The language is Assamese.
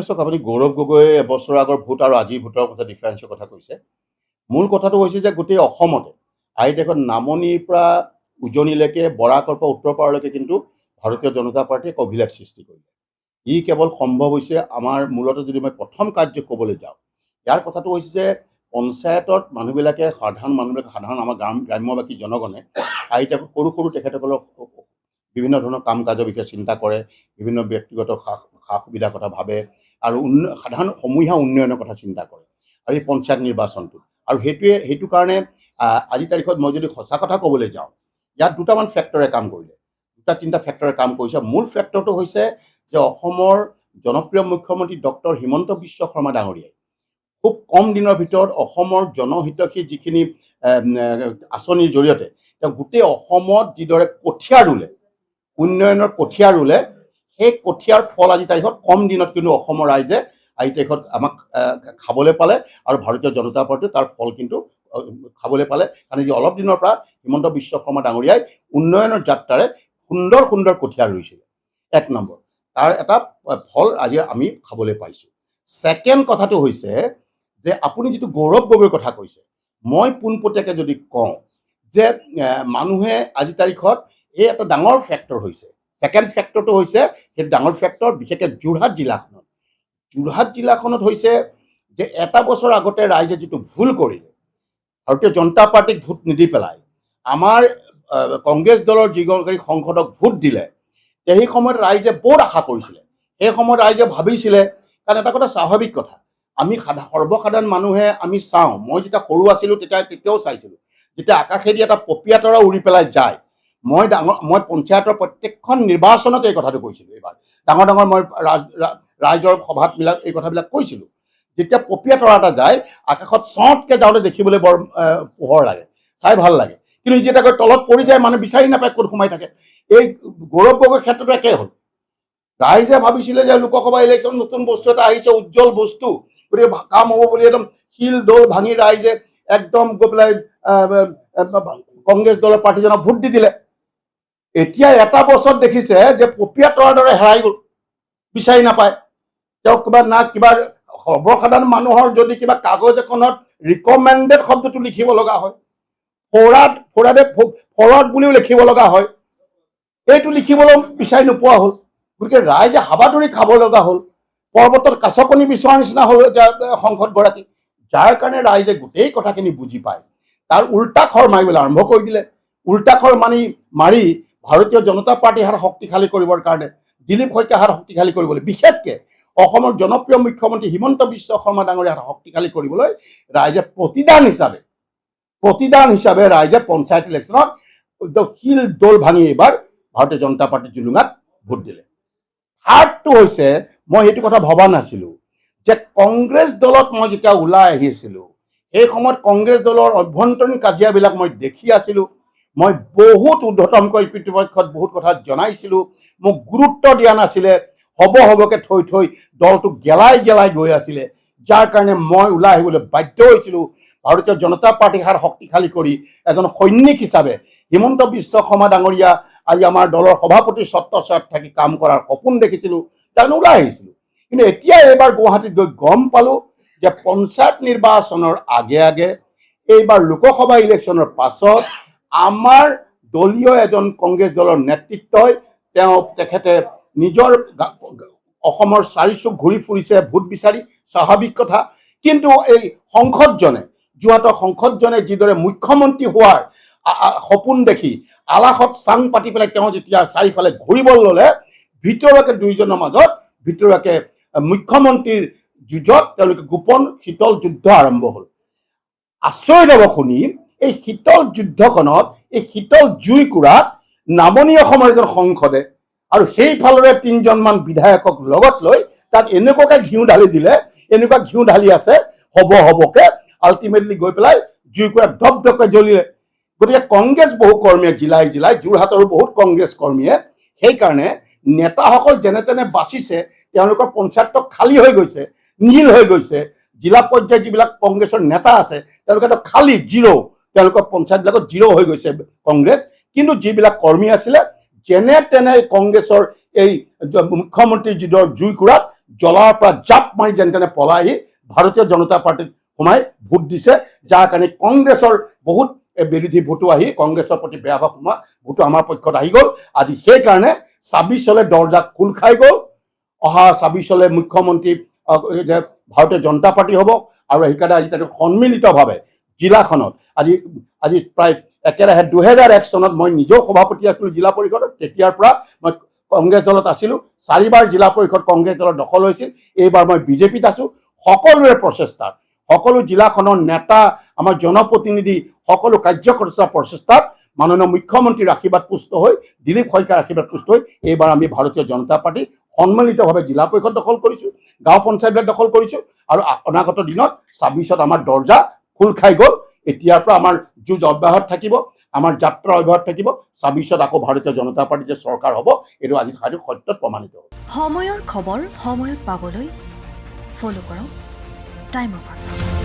চাওক আপুনি গৌৰৱ গগৈ এবছৰ আগৰ ভোট আৰু আজিৰ ভোটৰ কথা ডিফাৰেঞ্চৰ কথা কৈছে। মূল কথাটো হৈছে যে গোটেই অসমতে আই দেশত নামনিৰ পৰা উজনিলৈকে বৰাকৰ পৰা উত্তৰ পাৰলৈকে কিন্তু ভাৰতীয় জনতা পাৰ্টীয়ে এক অভিলেখ সৃষ্টি কৰিলে। ই কেৱল সম্ভৱ হৈছে আমাৰ মূলতে যদি মই প্ৰথম কাৰ্য ক'বলৈ যাওঁ, ইয়াৰ কথাটো হৈছে যে পঞ্চায়তত মানুহবিলাকে সাধাৰণ আমাৰ গ্ৰাম্যবাসী জনগণে আই দেশত সৰু সৰু তেখেতসকলক বিভিন্ন ধৰণৰ কাম কাজৰ বিষয়ে চিন্তা কৰে, বিভিন্ন ব্যক্তিগত সা সুবিধাৰ কথা ভাবে আৰু সাধাৰণ সমূহীয়া উন্নয়নৰ কথা চিন্তা কৰে আৰু এই পঞ্চায়ত নিৰ্বাচনটো আৰু সেইটো কাৰণে আজিৰ তাৰিখত মই যদি সঁচা কথা ক'বলৈ যাওঁ, ইয়াত দুটামান ফেক্টৰে কাম কৰিলে, দুটা তিনিটা ফেক্টৰে কাম কৰিছে। মূল ফেক্টৰটো হৈছে যে অসমৰ জনপ্ৰিয় মুখ্যমন্ত্ৰী ডক্টৰ হিমন্ত বিশ্ব শৰ্মা ডাঙৰীয়াই খুব কম দিনৰ ভিতৰত অসমৰ জনহিতৈষী যিখিনি আঁচনিৰ জৰিয়তে তেওঁ গোটেই অসমত যিদৰে কঠীয়া ৰুলে, উন্নয়নৰ কঠীয়া ৰুলে, সেই কঠীয়াৰ ফল আজি তাৰিখত কম দিনত কিন্তু অসমৰ ৰাইজে আজি তাৰিখত আমাক খাবলৈ পালে আৰু ভাৰতীয় জনতা পাৰ্টীয়ে তাৰ ফল কিন্তু খাবলৈ পালে। কাৰণ যি অলপ দিনৰ পৰা হিমন্ত বিশ্ব শৰ্মা ডাঙৰীয়াই উন্নয়নৰ যাত্ৰাৰে সুন্দৰ সুন্দৰ কঠীয়া ৰুইছিলে। এক নম্বৰ, তাৰ এটা ফল আজি আমি খাবলৈ পাইছোঁ। ছেকেণ্ড কথাটো হৈছে যে আপুনি যিটো গৌৰৱ গগৈৰ কথা কৈছে, মই পোনপটীয়াকৈ যদি কওঁ যে মানুহে আজি তাৰিখত এই এটা ডাঙৰ ফেক্টৰ হৈছে। ছেকেণ্ড ফেক্টৰটো হৈছে সেই ডাঙৰ ফেক্টৰ বিশেষকৈ যোৰহাট জিলাখনত হৈছে যে এটা বছৰ আগতে ৰাইজে যিটো ভুল কৰিলে, ভাৰতীয় জনতা পাৰ্টীক ভোট নিদি পেলাই আমাৰ কংগ্ৰেছ দলৰ যিগৰাকী সংসদক ভোট দিলে, সেই সময়ত ৰাইজে বৰ আশা কৰিছিলে। সেই সময়ত ৰাইজে ভাবিছিলে, কাৰণ এটা কথা স্বাভাৱিক কথা, আমি সৰ্বসাধাৰণ মানুহে আমি চাওঁ, মই যেতিয়া সৰু আছিলোঁ তেতিয়াও চাইছিলোঁ, যেতিয়া আকাশেদি এটা পপীয়া তৰা উৰি পেলাই যায়, মই পঞ্চায়তৰ প্ৰত্যেকখন নিৰ্বাচনতে এই কথাটো কৈছিলোঁ। এইবাৰ ডাঙৰ ডাঙৰ মই ৰাইজৰ সভাবিলাক এই কথাবিলাক কৈছিলোঁ, যেতিয়া পপীয়া তৰা এটা যায় আকাশত চটকৈ যাওঁতে দেখিবলৈ বৰ পোহৰ লাগে, চাই ভাল লাগে, কিন্তু যেতিয়া তলত পৰি যায় মানুহ বিচাৰি নাপায় ক'ত সোমাই থাকে। এই গৌৰৱ গগৈৰ ক্ষেত্ৰতো একেই হ'ল। ৰাইজে ভাবিছিলে যে লোকসভা ইলেকশ্যন নতুন বস্তু এটা আহিছে, উজ্জ্বল বস্তু, গতিকে কাম হ'ব বুলি একদম শিল দৌল ভাঙি ৰাইজে একদম গৈ পেলাই কংগ্ৰেছ দলৰ প্ৰাৰ্থীজনক ভোট দি দিলে। এতিয়া এটা বছৰত দেখিছে যে পপীয়া তৰাৰ দৰে হেৰাই গ'ল, বিচাৰি নাপায়। তেওঁ কিবা সৰ্বসাধাৰণ মানুহৰ যদি কিবা কাগজ এখনত ৰিকমেণ্ডেড শব্দটো লিখিব লগা হয়, ফৰৱাৰ্ড বুলিও লিখিব লগা হয়, এইটো লিখিবলৈ বিচাৰি নোপোৱা হ'ল। গতিকে ৰাইজে হাবাথুৰি খাব লগা হ'ল, পৰ্বতত কাছকণী বিচৰাৰ নিচিনা হ'ল এতিয়া সংসদগৰাকী, যাৰ কাৰণে ৰাইজে গোটেই কথাখিনি বুজি পায় তাৰ উল্টা খৰ মাৰিবলৈ আৰম্ভ কৰি দিলে। উল্টা খৰ মাৰি ভাৰতীয় জনতা পাৰ্টীৰ হাত শক্তিশালী কৰিবৰ কাৰণে, দিলীপ শইকীয়াৰ হাত শক্তিশালী কৰিবলৈ, বিশেষকৈ অসমৰ জনপ্ৰিয় মুখ্যমন্ত্ৰী হিমন্ত বিশ্ব শৰ্মা ডাঙৰীয়াৰ হাত শক্তিশালী কৰিবলৈ ৰাইজে প্ৰতিদান হিচাপে ৰাইজে পঞ্চায়ত ইলেকশ্যনত একদম শিল দৌল ভাঙি এইবাৰ ভাৰতীয় জনতা পাৰ্টীৰ জুলুঙাত ভোট দিলে। থাৰ্ডটো হৈছে, মই সেইটো কথা ভবা নাছিলোঁ যে কংগ্ৰেছ দলত মই যেতিয়া ওলাই আহিছিলোঁ সেই সময়ত কংগ্ৰেছ দলৰ অভ্যন্তৰীণ কাজিয়াবিলাক মই দেখি আছিলোঁ। মই বহুত ঊৰ্ধ্বতমকৈ কৰ্তৃপক্ষত বহুত কথা জনাইছিলোঁ, মোক গুৰুত্ব দিয়া নাছিলে, হ'বকৈ থৈ দলটো গেলাই গৈ আছিলে, যাৰ কাৰণে মই ওলাই আহিবলৈ বাধ্য হৈছিলোঁ। ভাৰতীয় জনতা পাৰ্টীৰ হাত শক্তিশালী কৰি এজন সৈনিক হিচাপে হিমন্ত বিশ্ব শৰ্মা ডাঙৰীয়া আজি আমাৰ দলৰ সভাপতিৰ ছত্ৰছায়াত থাকি কাম কৰাৰ সপোন দেখিছিলোঁ, তাৰ কাৰণে ওলাই আহিছিলোঁ। কিন্তু এতিয়া এইবাৰ গুৱাহাটীত গৈ গম পালোঁ যে পঞ্চায়ত নিৰ্বাচনৰ আগে এইবাৰ লোকসভা ইলেকশ্যনৰ পাছত আমাৰ দলীয় এজন কংগ্ৰেছ দলৰ নেতৃত্বই তেখেতে নিজৰ অসমৰ চাৰিচুক ঘূৰি ফুৰিছে ভোট বিচাৰি, স্বাভাৱিক কথা। কিন্তু এই যোৰহাটৰ সংসদজনে যিদৰে মুখ্যমন্ত্ৰী হোৱাৰ সপোন দেখি আলাসত চাং পাতি পেলাই তেওঁ যেতিয়া চাৰিওফালে ঘূৰিব ল'লে, ভিতৰুৱাকৈ দুয়োজনৰ মাজত ভিতৰুৱাকৈ মুখ্যমন্ত্ৰীৰ যুঁজত তেওঁলোকে গোপন শীতল যুদ্ধ আৰম্ভ হ'ল। আচৰিত হ'ব শুনি, এই শীতল যুদ্ধখনত এই শীতল জুইকুৰাত নামনি অসমৰ এজন সংসদে আৰু সেইফালৰে 3জনমান বিধায়কক লগত লৈ তাত এনেকুৱাকৈ ঘিউ ঢালি দিলে, এনেকুৱা ঘিউ ঢালি আছে হ'বকৈ আল্টিমেটলি গৈ পেলাই জুইকুৰা ধপধপকৈ জ্বলিলে। গতিকে কংগ্ৰেছ বহু কৰ্মীয়ে জিলাই যোৰহাটৰো বহুত কংগ্ৰেছ কৰ্মীয়ে সেইকাৰণে নেতাসকল যেনে তেনে বাচিছে, তেওঁলোকৰ পঞ্চায়ত খালী হৈ গৈছে, নীল হৈ গৈছে। জিলা পৰ্যায়ত যিবিলাক কংগ্ৰেছৰ নেতা আছে তেওঁলোকেতো খালী জিৰ', তেওঁলোকৰ পঞ্চায়তবিলাকত জিৰ' হৈ গৈছে কংগ্ৰেছ। কিন্তু যিবিলাক কৰ্মী আছিলে যেনে তেনে কংগ্ৰেছৰ এই মুখ্যমন্ত্ৰীৰ জুইকুৰাত জ্বলাৰ পৰা জাপ মাৰি যেন তেনে পলাই আহি ভাৰতীয় জনতা পাৰ্টীত সোমাই ভোট দিছে, যাৰ কাৰণে কংগ্ৰেছৰ বহুত বিৰোধী ভোটো আহি কংগ্ৰেছৰ প্ৰতি বেয়া ভাৱ সোমোৱা ভোটো আমাৰ পক্ষত আহি গ'ল। আজি সেইকাৰণে ২৬ দৰ্জা খোল খাই গ'ল। অহা ২৬ মুখ্যমন্ত্ৰী যে ভাৰতীয় জনতা পাৰ্টি হ'ব, আৰু সেইকাৰণে আজি তাতে সন্মিলিতভাৱে জিলাখনত আজি প্ৰায় একেৰাহে ২০০১ চনত মই নিজেও সভাপতি আছিলোঁ জিলা পৰিষদত। তেতিয়াৰ পৰা মই কংগ্ৰেছ দলত আছিলোঁ, ৪বাৰ জিলা পৰিষদ কংগ্ৰেছ দলৰ দখল হৈছিল। এইবাৰ মই বিজেপিত আছোঁ। সকলোৰে প্ৰচেষ্টাত, সকলো জিলাখনৰ নেতা, আমাৰ জনপ্ৰতিনিধি, সকলো কাৰ্যকৰ্তাৰ প্ৰচেষ্টাত মাননীয় মুখ্যমন্ত্ৰীৰ আশীৰ্বাদ পুষ্ট হৈ, দিলীপ শইকীয়াৰ আশীৰ্বাদ পুষ্ট হৈ এইবাৰ আমি ভাৰতীয় জনতা পাৰ্টি সন্মিলিতভাৱে জিলা পৰিষদ দখল কৰিছোঁ, গাঁও পঞ্চায়তবিলাক দখল কৰিছোঁ, আৰু অনাগত দিনত ২৬ত আমাৰ দৰ্জা খোল খাই গ'ল। এতিয়াৰ পৰা আমাৰ যুঁজ অব্যাহত থাকিব, আমাৰ যাত্ৰা অব্যাহত থাকিব। ২৬ত আকৌ ভাৰতীয় জনতা পাৰ্টি যে চৰকাৰ হ'ব, এইটো আজি সত্যত প্ৰমাণিত হ'ব। সময়ৰ খবৰ সময়ত পাবলৈ ফ'ল' কৰক টাইম অফ আছাম।